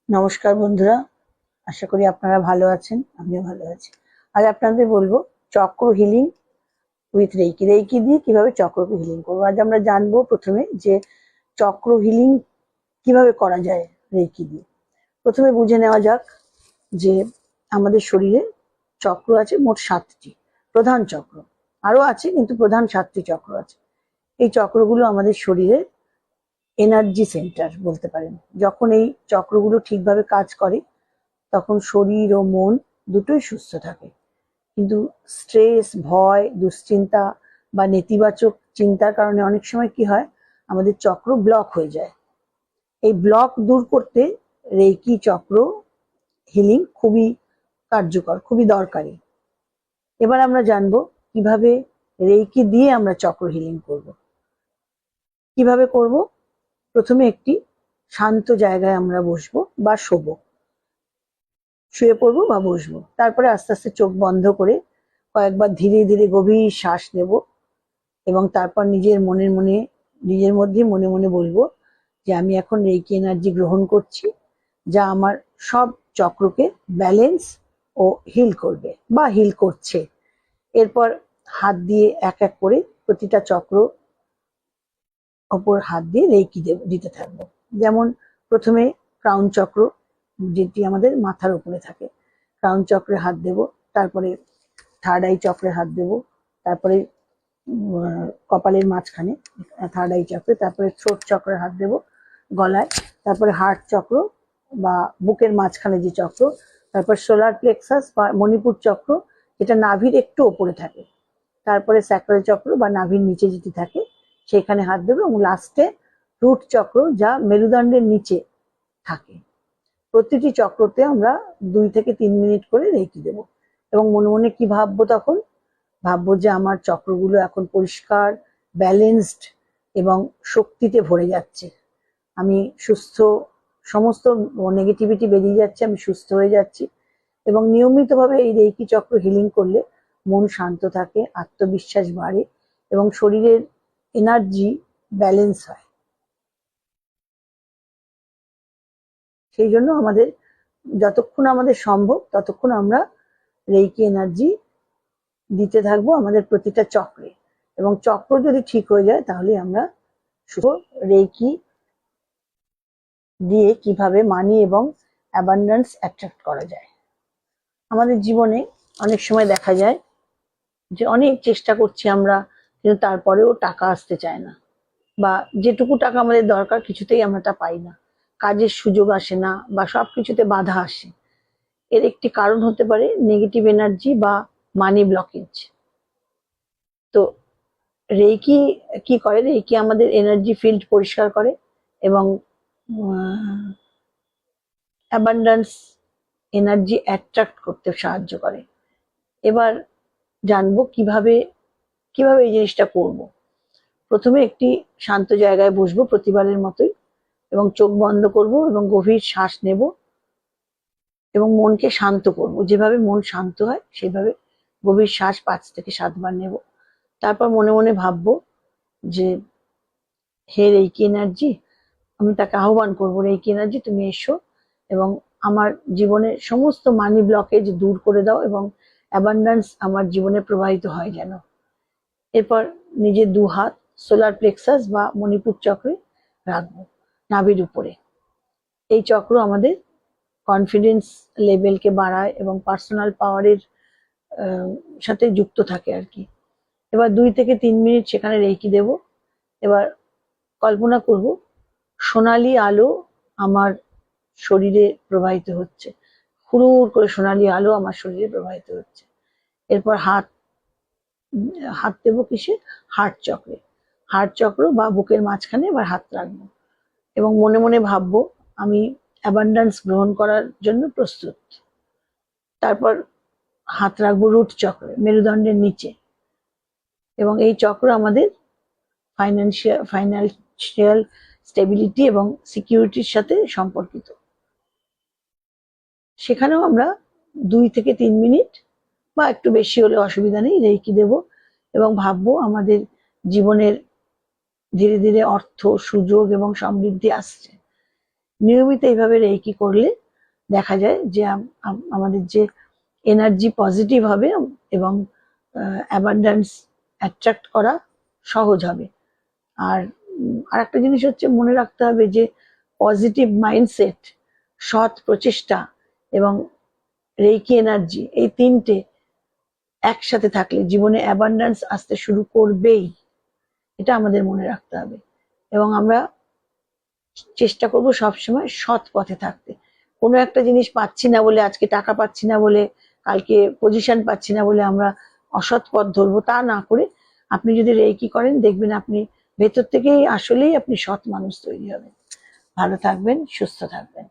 নমস্কার বন্ধুরা, আশা করি আপনারা ভালো আছেন। আমিও ভালো আছি। আজ আপনাদের বলবো চক্র হিলিং উইথ রেইকি। রেইকি দিয়ে কিভাবে চক্রকে হিলিং করবো। আজ আমরা জানবো প্রথমে যে চক্র হিলিং কিভাবে করা যায় রেইকি দিয়ে। প্রথমে বুঝে নেওয়া যাক যে আমাদের শরীরে চক্র আছে মোট 7টি প্রধান চক্র। আরো আছে কিন্তু প্রধান 7টি চক্র আছে। এই চক্রগুলো আমাদের শরীরে এনার্জি সেন্টার বলতে পারেন। যখন এই চক্রগুলো ঠিকভাবে কাজ করে তখন শরীর ও মন দুটোই সুস্থ থাকে। কিন্তু স্ট্রেস, ভয়, দুশ্চিন্তা বা নেতিবাচক চিন্তার কারণে অনেক সময় কি হয়, আমাদের চক্র ব্লক হয়ে যায়। এই ব্লক দূর করতে রেইকি চক্র হিলিং খুবই কার্যকর, খুবই দরকারি। এবার আমরা জানবো কিভাবে রেইকি দিয়ে আমরা চক্র হিলিং করব। কিভাবে করব? প্রথমে একটি শান্ত জায়গায় আমরা বসবো বা শোবো, শুয়ে পড়বো বা বসবো। তারপরে আস্তে আস্তে চোখ বন্ধ করে কয়েকবার ধীরে ধীরে গভীর শ্বাস নেব এবং তারপর নিজের মধ্যে মনে মনে বলবো যে আমি এখন রেইকি এনার্জি গ্রহণ করছি, যা আমার সব চক্রকে ব্যালেন্স ও হিল করবে বা হিল করছে। এরপর হাত দিয়ে এক এক করে প্রতিটা চক্র ওপর হাত দিয়ে রেইকি দিতে থাকবো। যেমন প্রথমে ক্রাউন চক্র, যেটি আমাদের মাথার উপরে থাকে, ক্রাউন চক্রে হাত দেব। তারপরে থার্ড আই চক্রে হাত দেব। তারপরে কপালের মাঝখানে থার্ড আই চক্রে। তারপরে থ্রোট চক্রে হাত দেব, গলায়। তারপরে হার্ট চক্র বা বুকের মাঝখানে যে চক্র। তারপর সোলার প্লেক্সাস বা মণিপুর চক্র, যেটা নাভির একটু ওপরে থাকে। তারপরে স্যাক্রাল চক্র বা নাভির নিচে যেটি থাকে সেখানে হাত দেবে, এবং লাস্টে রুট চক্র, যা মেরুদণ্ডের নিচে থাকে। প্রতিটি চক্রতে আমরা 2 থেকে 3 মিনিট করে রেখে দেব। এবং মনে মনে কি ভাববো? তখন ভাববো যে আমার চক্রগুলো এখন পরিষ্কার, ব্যালেন্সড এবং শক্তিতে ভরে যাচ্ছে। আমি সুস্থ, সমস্ত নেগেটিভিটি বেরিয়ে যাচ্ছে, আমি সুস্থ হয়ে যাচ্ছি। এবং নিয়মিতভাবে এই রেইকি চক্র হিলিং করলে মন শান্ত থাকে, আত্মবিশ্বাস বাড়ে এবং শরীরের এনার্জি ব্যালেন্স হয়। সেই জন্য আমাদের যতক্ষণ আমাদের সম্ভব ততক্ষণ আমরা রেইকি এনার্জি দিতে থাকবো আমাদের প্রতিটা চক্রে। এবং চক্র যদি ঠিক হয়ে যায় তাহলে আমরা শুধু রেইকি দিয়ে কিভাবে মানি এবং অ্যাবান্ডেন্স অ্যাট্রাক্ট করা যায়। আমাদের জীবনে অনেক সময় দেখা যায় যে অনেক চেষ্টা করছি আমরা, কিন্তু তারপরেও টাকা আসতে চায় না, বা যেটুকু টাকা আমাদের দরকার কিছুতেই আমরা তা পাই না। কাজের সুযোগ আসে না বা সবকিছুতে বাধা আসে। এর একটি কারণ হতে পারে নেগেটিভ এনার্জি বা মানি ব্লকেজ। তো রেইকি কি করে? রেইকি আমাদের এনার্জি ফিল্ড পরিষ্কার করে এবং অ্যাবান্ডান্স এনার্জি অ্যাট্রাক্ট করতে সাহায্য করে। এবার জানবো কিভাবে কিভাবে এই জিনিসটা করব। প্রথমে একটি শান্ত জায়গায় বসবো প্রতিবারের মতোই, এবং চোখ বন্ধ করব এবং গভীর শ্বাস নেব এবং মনকে শান্ত করব। যেভাবে মন শান্ত হয় সেভাবে গভীর শ্বাস 5 থেকে 7 বার নেব। তারপর মনে মনে ভাববো যে হে রেইকি এনার্জি, আমি তাকে আহ্বান করবো, রেইকি এনার্জি তুমি এসো এবং আমার জীবনের সমস্ত মানি ব্লকেজ দূর করে দাও এবং অ্যাবান্ডান্স আমার জীবনে প্রবাহিত হয় যেন। এরপর নিজের 2 হাত সোলার প্লেক্সাস বা মণিপুর চক্রে রাখবো, নাভির উপরে। এই চক্র আমাদের কনফিডেন্স লেভেলকে বাড়ায় এবং পার্সোনাল পাওয়ারের সাথে যুক্ত থাকে আর কি। এবার 2 থেকে 3 মিনিট সেখানে রেইকি দেব। এবার কল্পনা করব সোনালী আলো আমার শরীরে প্রবাহিত হচ্ছে, হুড়ুর করে সোনালী আলো আমার শরীরে প্রবাহিত হচ্ছে। এরপর হাত হাত দেবো কিসে? হার্ট চক্রে। হার্ট চক্র বা বুকের মাঝখানে এবার হাত রাখবো এবং মনে মনে ভাববো আমি অ্যাবান্ডান্স গ্রহণ করার জন্য প্রস্তুত। তারপর হাত রাখবো রুট চক্রে, মেরুদণ্ডের নিচে। এবং এই চক্র আমাদের ফাইন্যান্সিয়াল স্টেবিলিটি এবং সিকিউরিটির সাথে সম্পর্কিত। সেখানেও আমরা 2 থেকে 3 মিনিট বা একটু বেশি হলে অসুবিধা নেই রেইকি দেব এবং ভাববো আমাদের জীবনের ধীরে ধীরে অর্থ, সুযোগ এবং সমৃদ্ধি আসছে। নিয়মিত এইভাবে রেকি করলে দেখা যায় যে আমাদের যে এনার্জি পজিটিভ হবে এবং অ্যাবান্ডান্স অ্যাট্রাক্ট করা সহজ হবে। আর আরেকটা জিনিস হচ্ছে মনে রাখতে হবে যে পজিটিভ মাইন্ডসেট, সৎ প্রচেষ্টা এবং রেকি এনার্জি, এই তিনটে একসাথে থাকলে জীবনে অ্যাবান্ডান্স আসতে শুরু করবেই, এটা আমাদের মনে রাখতে হবে। এবং আমরা চেষ্টা করব সবসময় সৎ পথে থাকতে। কোনো একটা জিনিস পাচ্ছি না বলে, আজকে টাকা পাচ্ছি না বলে, কালকে পজিশন পাচ্ছি না বলে আমরা অসৎ পথ ধরবো, তা না করে আপনি যদি রেকি করেন দেখবেন আপনি ভেতর থেকেই আসলেই আপনি সৎ মানুষ তৈরি হবেন। ভালো থাকবেন, সুস্থ থাকবেন।